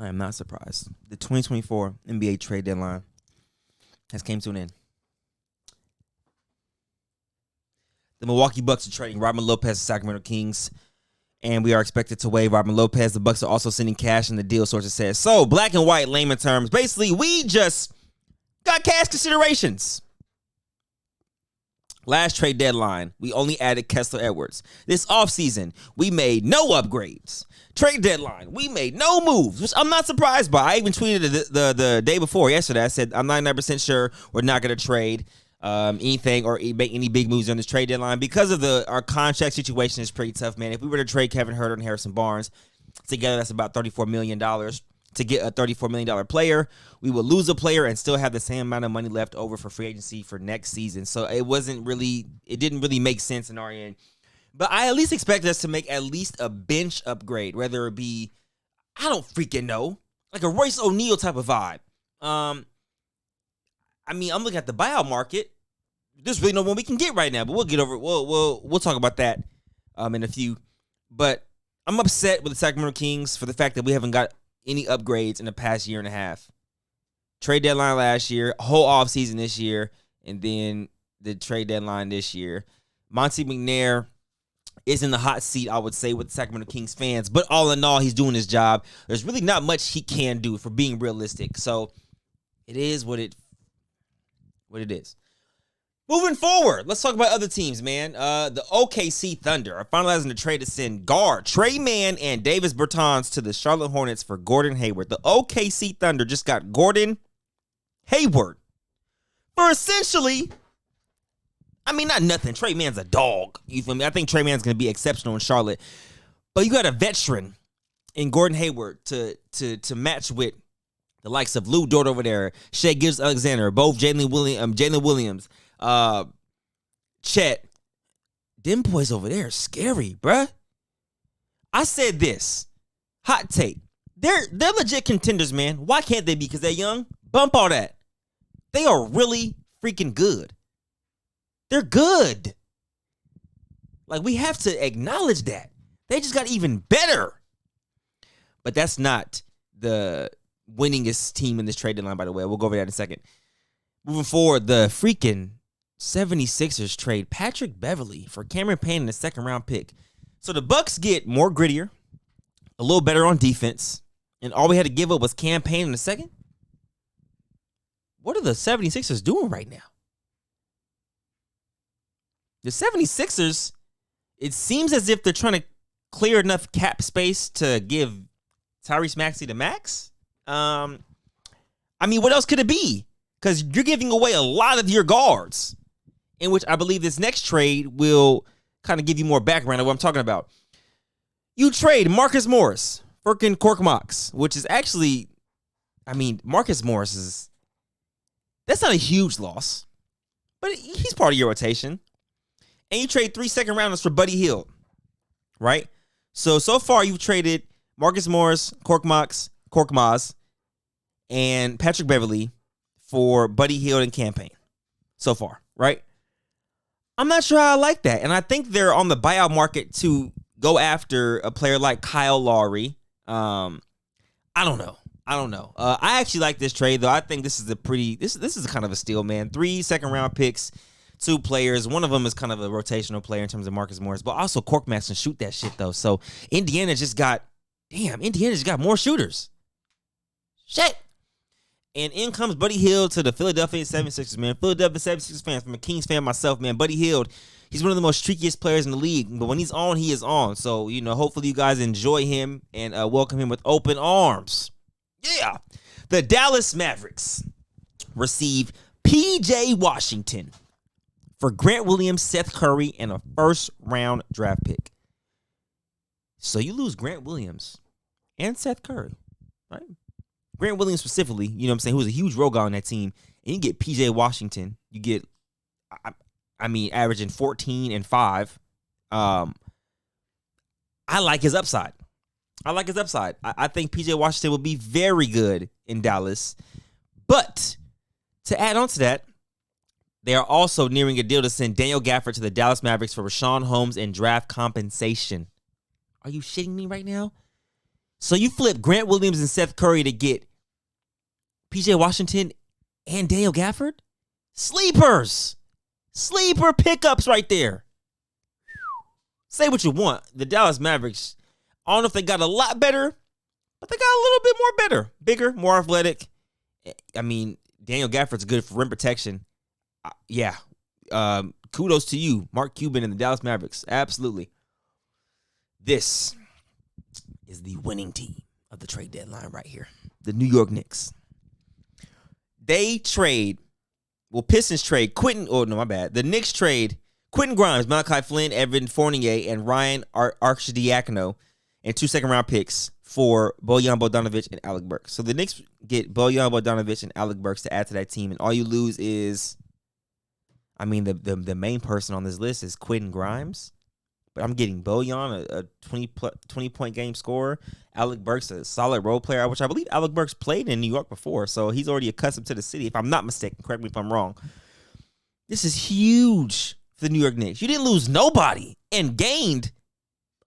I am not surprised. The 2024 NBA trade deadline has came to an end. The Milwaukee Bucks are trading Robin Lopez to Sacramento Kings, and we are expected to waive Robin Lopez. The Bucks are also sending cash in the deal, sources said. So, black and white, layman terms. Basically, we just got cash considerations. Last trade deadline, we only added Kessler Edwards. This offseason, we made no upgrades. Trade deadline, we made no moves, which I'm not surprised by. I even tweeted the day before, yesterday. I said, I'm 99% sure we're not going to trade anything or make any big moves on this trade deadline because of our contract situation is pretty tough, man. If we were to trade Kevin Huerter and Harrison Barnes together, that's about $34 million. To get a $34 million player, we would lose a player and still have the same amount of money left over for free agency for next season. So it didn't really make sense in our end. But I at least expect us to make at least a bench upgrade, whether it be, I don't freaking know, like a Royce O'Neal type of vibe. I'm looking at the buyout market. There's really no one we can get right now, but we'll get over it. We'll talk about that in a few. But I'm upset with the Sacramento Kings for the fact that we haven't got any upgrades in the past year and a half. Trade deadline last year, whole offseason this year, and then the trade deadline this year. Monty McNair is in the hot seat, I would say, with the Sacramento Kings fans. But all in all, he's doing his job. There's really not much he can do, for being realistic. So it is what it is. Moving forward, let's talk about other teams, man. The OKC Thunder are finalizing the trade to send guard Trey Mann and Davis Bertans to the Charlotte Hornets for Gordon Hayward. The OKC Thunder just got Gordon Hayward for essentially, not nothing. Trey Mann's a dog. You feel me? I think Trey Mann's going to be exceptional in Charlotte. But you got a veteran in Gordon Hayward to match with the likes of Lou Dort over there, Shai Gilgeous-Alexander, both Jalen Williams, Chet. Them boys over there are scary, bruh. I said this. Hot take. They're legit contenders, man. Why can't they be? Because they're young? Bump all that. They are really freaking good. They're good. Like, we have to acknowledge that. They just got even better. But that's not the winningest team in this trade deadline, by the way. We'll go over that in a second. Moving forward, the freaking 76ers trade Patrick Beverley for Cameron Payne in the second-round pick. So the Bucks get more grittier, a little better on defense, and all we had to give up was Cam Payne in the second? What are the 76ers doing right now? The 76ers, it seems as if they're trying to clear enough cap space to give Tyrese Maxey the max. What else could it be? Because you're giving away a lot of your guards, in which I believe this next trade will kind of give you more background of what I'm talking about. You trade Marcus Morris for Korkmaz, which is actually, Marcus Morris that's not a huge loss, but he's part of your rotation. And you trade 3 second rounders for Buddy Hield, right? So far you've traded Marcus Morris, Korkmaz, and Patrick Beverley for Buddy Hield and Cam Payne so far, right? I'm not sure how I like that. And I think they're on the buyout market to go after a player like Kyle Lowry. I don't know. I actually like this trade, though. I think this is this is kind of a steal, man. 3 second-round picks, 2 players. One of them is kind of a rotational player in terms of Marcus Morris, but also Korkmaz can shoot that shit, though. So Indiana just got more shooters. Shit. And in comes Buddy Hield to the Philadelphia 76ers, man. Philadelphia 76ers fans, from a Kings fan myself, man. Buddy Hield, he's one of the most streakiest players in the league. But when he's on, he is on. So, hopefully you guys enjoy him and welcome him with open arms. Yeah. The Dallas Mavericks receive P.J. Washington for Grant Williams, Seth Curry, and a first-round draft pick. So you lose Grant Williams and Seth Curry, right? Grant Williams specifically, who was a huge role guy on that team, and you get P.J. Washington. You get, averaging 14 and 5. I like his upside. I think P.J. Washington would be very good in Dallas. But to add on to that, they are also nearing a deal to send Daniel Gafford to the Dallas Mavericks for Rashawn Holmes and draft compensation. Are you shitting me right now? So you flip Grant Williams and Seth Curry to get PJ Washington and Daniel Gafford? Sleepers. Sleeper pickups right there. Say what you want. The Dallas Mavericks, I don't know if they got a lot better, but they got a little bit more better. Bigger, more athletic. I mean, Daniel Gafford's good for rim protection. Yeah. Kudos to you, Mark Cuban and the Dallas Mavericks. Absolutely. This is the winning team of the trade deadline right here. The New York Knicks. They trade, Pistons trade the Knicks trade Quentin Grimes, Malachi Flynn, Evan Fournier, and Ryan Arcidiacono, and 2 second-round picks for Bojan Bogdanovic and Alec Burks. So the Knicks get Bojan Bogdanovic and Alec Burks to add to that team, and all you lose is, I mean, the main person on this list is Quentin Grimes, but I'm getting Bojan, a 20-point game scorer, Alec Burks, a solid role player, which I believe Alec Burks played in New York before, so he's already accustomed to the city, if I'm not mistaken. Correct me if I'm wrong. This is huge for the New York Knicks. You didn't lose nobody and gained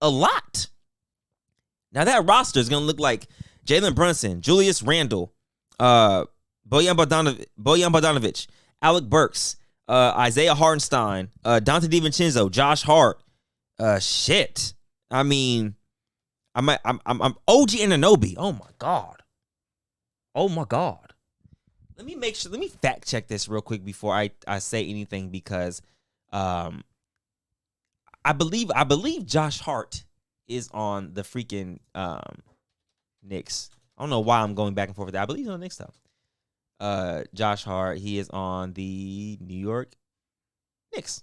a lot. Now that roster is going to look like Jalen Brunson, Julius Randle, Bojan Bogdanovic, Alec Burks, Isaiah Hartenstein, Dante DiVincenzo, Josh Hart. Shit. I mean, I'm OG Anunoby. Oh my God. Oh my God. Let me fact check this real quick before I say anything, because I believe Josh Hart is on the freaking Knicks. I don't know why I'm going back and forth with that. I believe he's on the Knicks though. Josh Hart, he is on the New York Knicks.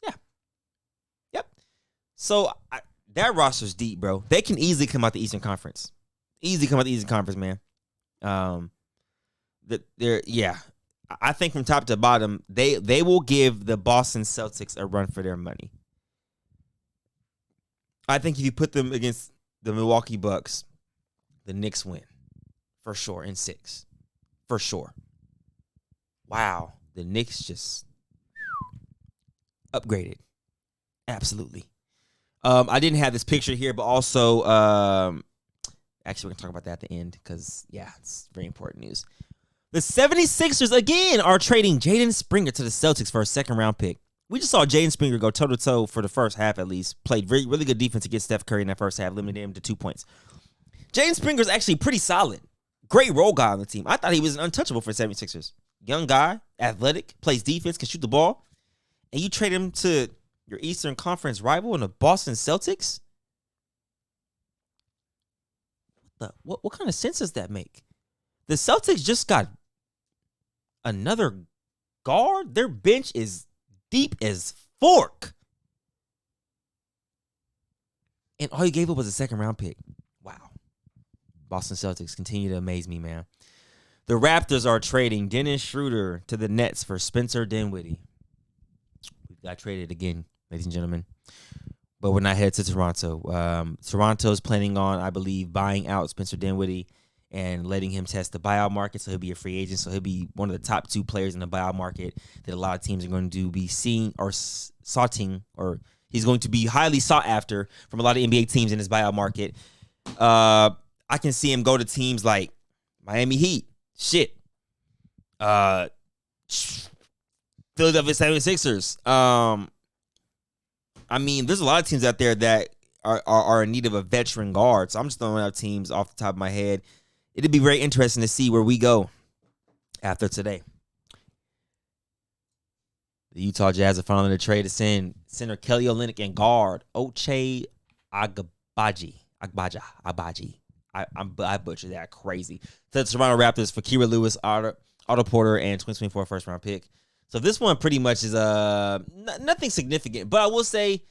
Yeah. Yep. So that roster's deep, bro. They can easily come out the Eastern Conference. Man. I think from top to bottom, they will give the Boston Celtics a run for their money. I think if you put them against the Milwaukee Bucks, the Knicks win for sure in 6. For sure. Wow. The Knicks just upgraded. Absolutely. I didn't have this picture here, but also, actually, we're going to talk about that at the end because, yeah, it's very important news. The 76ers, again, are trading Jaden Springer to the Celtics for a second-round pick. We just saw Jaden Springer go toe-to-toe for the first half at least. Played really good defense against Steph Curry in that first half, limited him to 2 points. Jaden Springer's actually pretty solid. Great role guy on the team. I thought he was untouchable for the 76ers. Young guy, athletic, plays defense, can shoot the ball. And you trade him to your Eastern Conference rival in the Boston Celtics? What kind of sense does that make? The Celtics just got another guard. Their bench is deep as fork. And all you gave up was a second-round pick. Wow. Boston Celtics continue to amaze me, man. The Raptors are trading Dennis Schroeder to the Nets for Spencer Dinwiddie. We got traded again, ladies and gentlemen. But we're not headed to Toronto. Toronto's planning on, I believe, buying out Spencer Dinwiddie and letting him test the buyout market, so he'll be a free agent. So he'll be one of the top 2 players in the buyout market that a lot of teams are going to be seeing or soughting, or he's going to be highly sought after from a lot of NBA teams in this buyout market. I can see him go to teams like Miami Heat, Philadelphia 76ers. I mean, there's a lot of teams out there that are in need of a veteran guard. So I'm just throwing out teams off the top of my head. It'd be very interesting to see where we go after today. The Utah Jazz are finally to trade to send center Kelly Olynyk and guard Ochai Agbaji. I butchered that crazy. So the Toronto Raptors for Kira Lewis, Otto Porter, and 2024 first-round pick. So this one pretty much is nothing significant. But I will say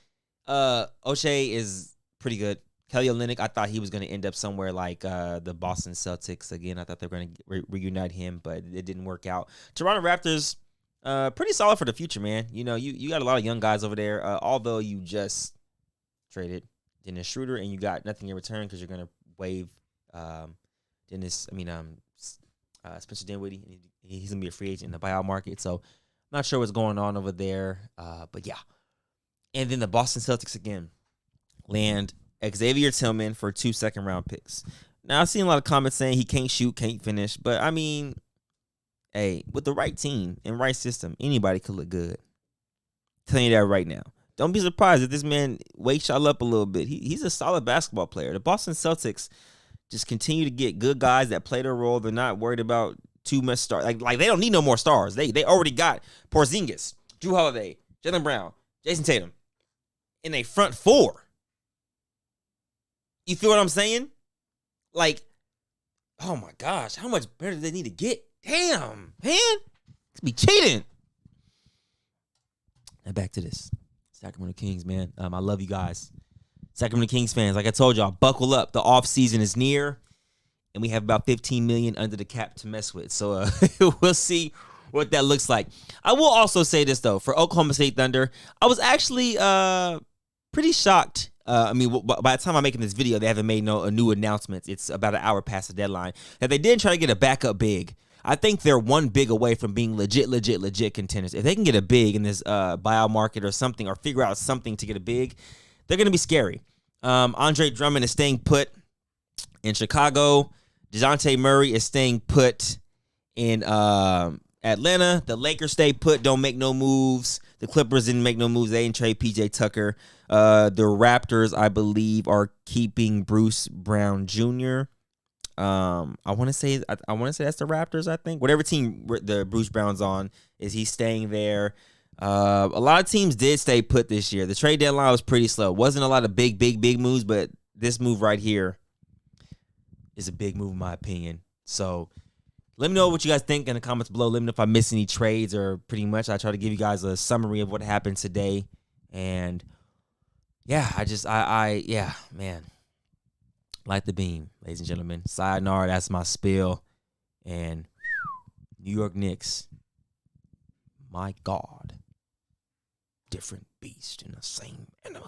Ochai is pretty good. Kelly Olynyk, I thought he was going to end up somewhere like the Boston Celtics. Again, I thought they were going to reunite him, but it didn't work out. Toronto Raptors, pretty solid for the future, man. You know, you got a lot of young guys over there. Although you just traded Dennis Schroeder and you got nothing in return because you're going to waive Spencer Dinwiddie. He's going to be a free agent in the buyout market. So I'm not sure what's going on over there. But yeah. And then the Boston Celtics again land Xavier Tillman for 2 second-round picks. Now, I've seen a lot of comments saying he can't shoot, can't finish. But, I mean, hey, with the right team and right system, anybody could look good. Telling you that right now. Don't be surprised if this man wakes y'all up a little bit. He's a solid basketball player. The Boston Celtics just continue to get good guys that play their role. They're not worried about too much stars. Like they don't need no more stars. They already got Porzingis, Drew Holiday, Jaylen Brown, Jason Tatum in a front four. You feel what I'm saying? Like, oh my gosh, how much better do they need to get? Damn, man. It's be cheating. Now back to this. Sacramento Kings, man. I love you guys. Sacramento Kings fans, like I told y'all, buckle up. The off season is near, and we have about $15 million under the cap to mess with. So we'll see what that looks like. I will also say this though, for Oklahoma State Thunder, I was actually pretty shocked. I mean, by the time I'm making this video, they haven't made no new announcements. It's about an hour past the deadline. That they did try to get a backup big. I think they're one big away from being legit contenders. If they can get a big in this buyout market or something, or figure out something to get a big, they're going to be scary. Andre Drummond is staying put in Chicago. DeJounte Murray is staying put in Atlanta. The Lakers stay put, don't make no moves. The Clippers didn't make no moves. They didn't trade PJ Tucker. The Raptors, I believe, are keeping Bruce Brown Jr. I want to say that's the Raptors. I think whatever team the Bruce Brown's on is he's staying there. A lot of teams did stay put this year. The trade deadline was pretty slow. Wasn't a lot of big moves, but this move right here is a big move in my opinion. So let me know what you guys think in the comments below. Let me know if I missed any trades, or pretty much I try to give you guys a summary of what happened today. And yeah, yeah, man. Light the beam, ladies and gentlemen. Sayonara, that's my spiel. And New York Knicks, my God. Different beast in the same animal.